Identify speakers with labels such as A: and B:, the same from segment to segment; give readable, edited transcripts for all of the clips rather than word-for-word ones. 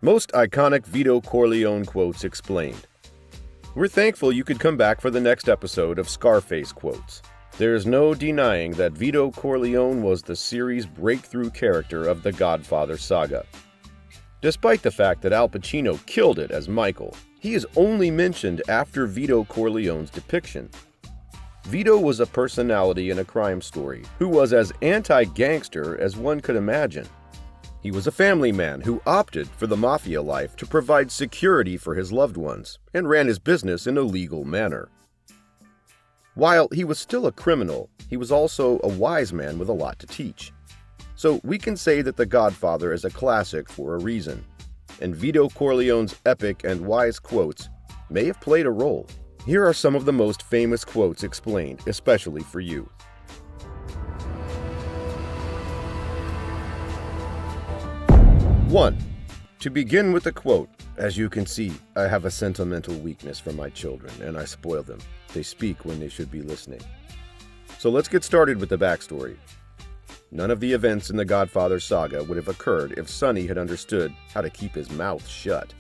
A: Most iconic Vito Corleone quotes explained. We're thankful you could come back for the next episode of Scarface Quotes. There is no denying that Vito Corleone was the series' breakthrough character of the Godfather saga. Despite the fact that Al Pacino killed it as Michael, he is only mentioned after Vito Corleone's depiction. Vito was a personality in a crime story who was as anti-gangster as one could imagine. He was a family man who opted for the mafia life to provide security for his loved ones and ran his business in a legal manner. While he was still a criminal, he was also a wise man with a lot to teach. So we can say that The Godfather is a classic for a reason, and Vito Corleone's epic and wise quotes may have played a role. Here are some of the most famous quotes explained, especially for you. 1. To begin with the quote, as you can see, I have a sentimental weakness for my children, and I spoil them. They speak when they should be listening. So let's get started with the backstory. None of the events in the Godfather saga would have occurred if Sonny had understood how to keep his mouth shut.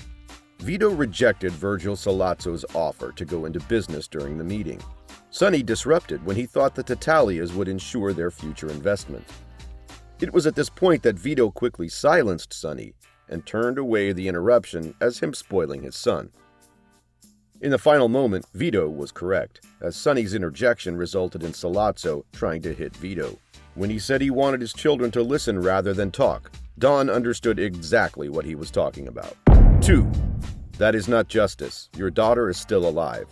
A: Vito rejected Virgil Sollazzo's offer to go into business during the meeting. Sonny disrupted when he thought the Tattaglias would ensure their future investment. It was at this point that Vito quickly silenced Sonny and turned away the interruption as him spoiling his son. In the final moment, Vito was correct, as Sonny's interjection resulted in Sollazzo trying to hit Vito. When he said he wanted his children to listen rather than talk, Don understood exactly what he was talking about. 2. That is not justice. Your daughter is still alive.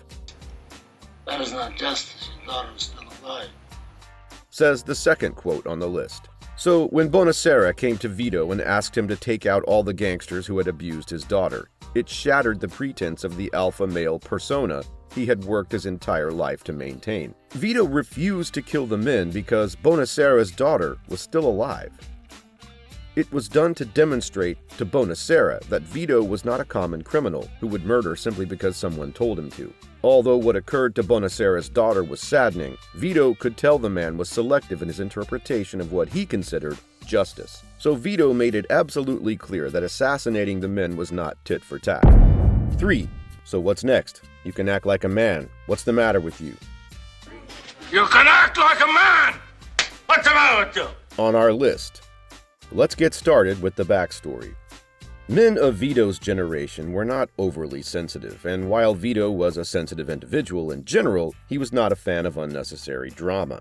B: That is not justice. Your daughter is still alive.
A: Says the second quote on the list. So when Bonacera came to Vito and asked him to take out all the gangsters who had abused his daughter, it shattered the pretense of the alpha male persona he had worked his entire life to maintain. Vito refused to kill the men because Bonacera's daughter was still alive. It was done to demonstrate to Bonacera that Vito was not a common criminal who would murder simply because someone told him to. Although what occurred to Bonacera's daughter was saddening, Vito could tell the man was selective in his interpretation of what he considered justice. So Vito made it absolutely clear that assassinating the men was not tit for tat. 3. So what's next? You can act like a man. What's the matter with you?
B: You can act like a man! What's the matter with you?
A: On our list, let's get started with the backstory. Men of Vito's generation were not overly sensitive, and while Vito was a sensitive individual in general, he was not a fan of unnecessary drama.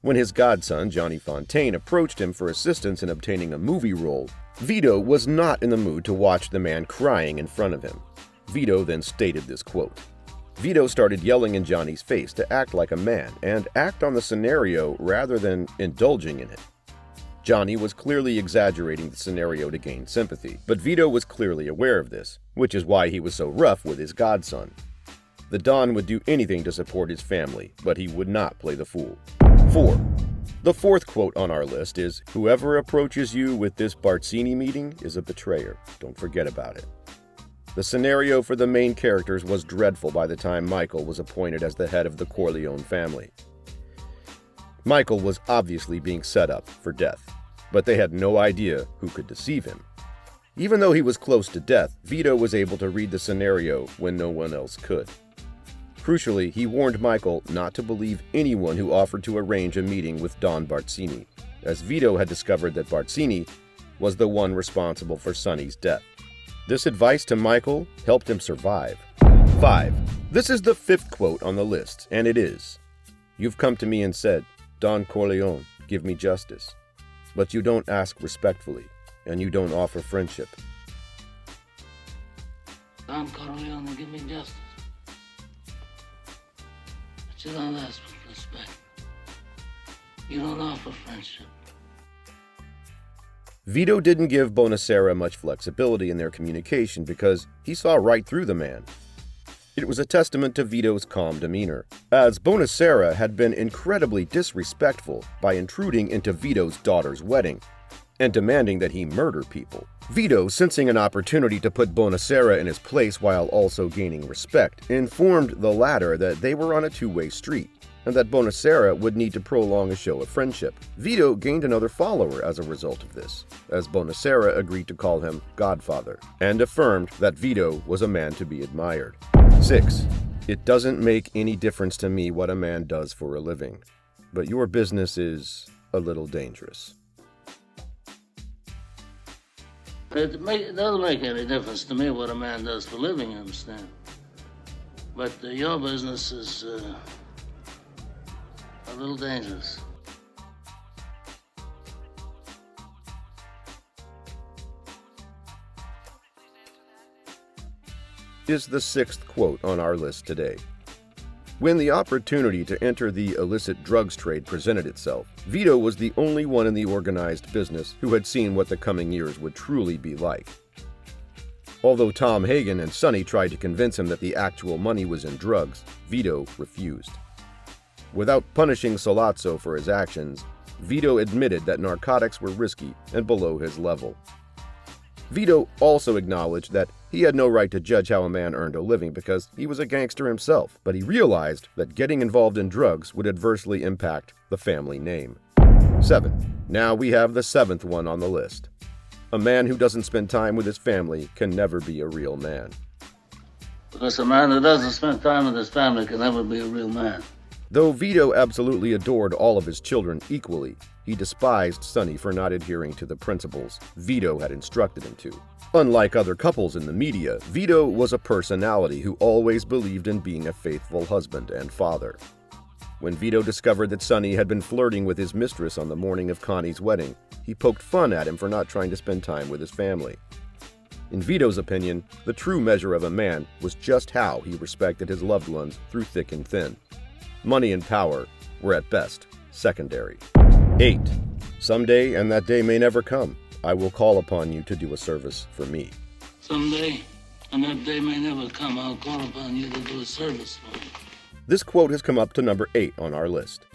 A: When his godson, Johnny Fontaine, approached him for assistance in obtaining a movie role, Vito was not in the mood to watch the man crying in front of him. Vito then stated this quote. Vito started yelling in Johnny's face to act like a man and act on the scenario rather than indulging in it. Johnny was clearly exaggerating the scenario to gain sympathy, but Vito was clearly aware of this, which is why he was so rough with his godson. The Don would do anything to support his family, but he would not play the fool. 4. The fourth quote on our list is, whoever approaches you with this Barzini meeting is a betrayer. Don't forget about it. The scenario for the main characters was dreadful by the time Michael was appointed as the head of the Corleone family. Michael was obviously being set up for death, but they had no idea who could deceive him. Even though he was close to death, Vito was able to read the scenario when no one else could. Crucially, he warned Michael not to believe anyone who offered to arrange a meeting with Don Barzini, as Vito had discovered that Barzini was the one responsible for Sonny's death. This advice to Michael helped him survive. 5. This is the fifth quote on the list, and it is, you've come to me and said, Don Corleone, give me justice. But you don't ask respectfully, and you don't offer friendship.
B: Don Corleone, give me justice. But you don't ask with respect. You don't offer friendship.
A: Vito didn't give Bonacera much flexibility in their communication because he saw right through the man. It was a testament to Vito's calm demeanor, as Bonacera had been incredibly disrespectful by intruding into Vito's daughter's wedding and demanding that he murder people. Vito, sensing an opportunity to put Bonacera in his place while also gaining respect, informed the latter that they were on a two-way street. and that Bonacera would need to prolong a show of friendship. Vito gained another follower as a result of this, as Bonacera agreed to call him Godfather, and affirmed that Vito was a man to be admired. 6. It doesn't make any difference to me what a man does for a living, but your business is a little dangerous.
B: It doesn't make any difference to me what a man does for a living, you understand? But your business is a little dangerous.
A: Is the 6th quote on our list today. When the opportunity to enter the illicit drugs trade presented itself, Vito was the only one in the organized business who had seen what the coming years would truly be like. Although Tom Hagen and Sonny tried to convince him that the actual money was in drugs, Vito refused. Without punishing Sollozzo for his actions, Vito admitted that narcotics were risky and below his level. Vito also acknowledged that he had no right to judge how a man earned a living because he was a gangster himself, but he realized that getting involved in drugs would adversely impact the family name. 7. Now we have the 7th one on the list. A man who doesn't spend time with his family can never be a real man.
B: Because a man who doesn't spend time with his family can never be a real man.
A: Though Vito absolutely adored all of his children equally, he despised Sonny for not adhering to the principles Vito had instructed him to. Unlike other couples in the media, Vito was a personality who always believed in being a faithful husband and father. When Vito discovered that Sonny had been flirting with his mistress on the morning of Connie's wedding, he poked fun at him for not trying to spend time with his family. In Vito's opinion, the true measure of a man was just how he respected his loved ones through thick and thin. Money and power were at best secondary. 8. Someday, and that day may never come, I will call upon you to do a service for me.
B: Someday, and that day may never come, I'll call upon you to do a service for me.
A: This quote has come up to number 8 on our list.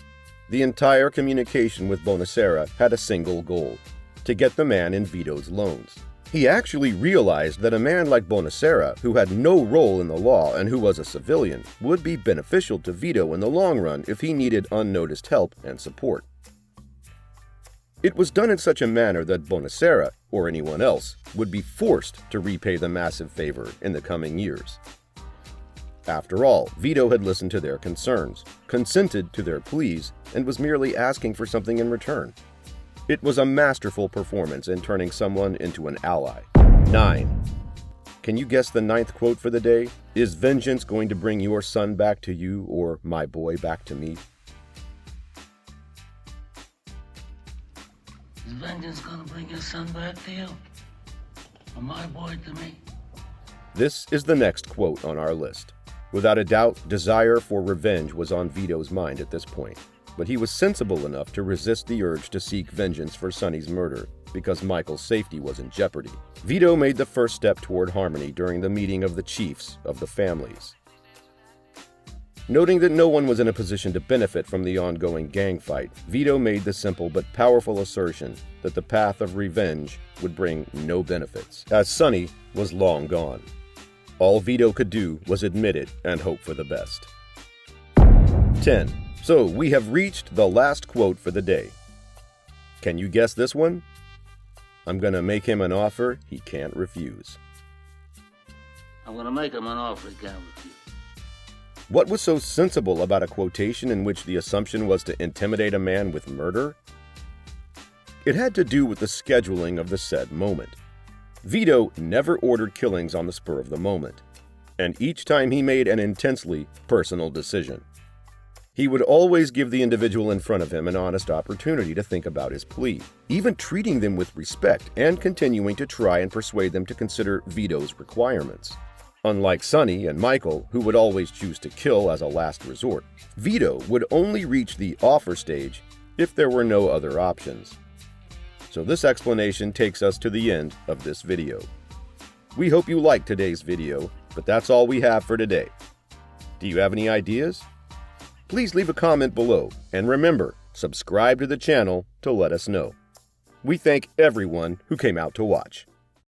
A: The entire communication with Bonacera had a single goal: to get the man in Vito's loans. He actually realized that a man like Bonacera, who had no role in the law and who was a civilian, would be beneficial to Vito in the long run if he needed unnoticed help and support. It was done in such a manner that Bonacera, or anyone else, would be forced to repay the massive favor in the coming years. After all, Vito had listened to their concerns, consented to their pleas, and was merely asking for something in return. It was a masterful performance in turning someone into an ally. 9. Can you guess the 9th quote for the day? Is vengeance going to bring your son back to you or my boy back to me?
B: Is vengeance gonna bring your son back to you? Or my boy to me?
A: This is the next quote on our list. Without a doubt, desire for revenge was on Vito's mind at this point, but he was sensible enough to resist the urge to seek vengeance for Sonny's murder because Michael's safety was in jeopardy. Vito made the first step toward harmony during the meeting of the chiefs of the families. Noting that no one was in a position to benefit from the ongoing gang fight, Vito made the simple but powerful assertion that the path of revenge would bring no benefits, as Sonny was long gone. All Vito could do was admit it and hope for the best. 10. So we have reached the last quote for the day. Can you guess this one? I'm gonna make him an offer he can't refuse.
B: I'm gonna make him an offer he can't refuse.
A: What was so sensible about a quotation in which the assumption was to intimidate a man with murder? It had to do with the scheduling of the said moment. Vito never ordered killings on the spur of the moment, and each time he made an intensely personal decision. He would always give the individual in front of him an honest opportunity to think about his plea, even treating them with respect and continuing to try and persuade them to consider Vito's requirements. Unlike Sonny and Michael, who would always choose to kill as a last resort, Vito would only reach the offer stage if there were no other options. So this explanation takes us to the end of this video. We hope you liked today's video, but that's all we have for today. Do you have any ideas? Please leave a comment below, and remember, subscribe to the channel to let us know. We thank everyone who came out to watch.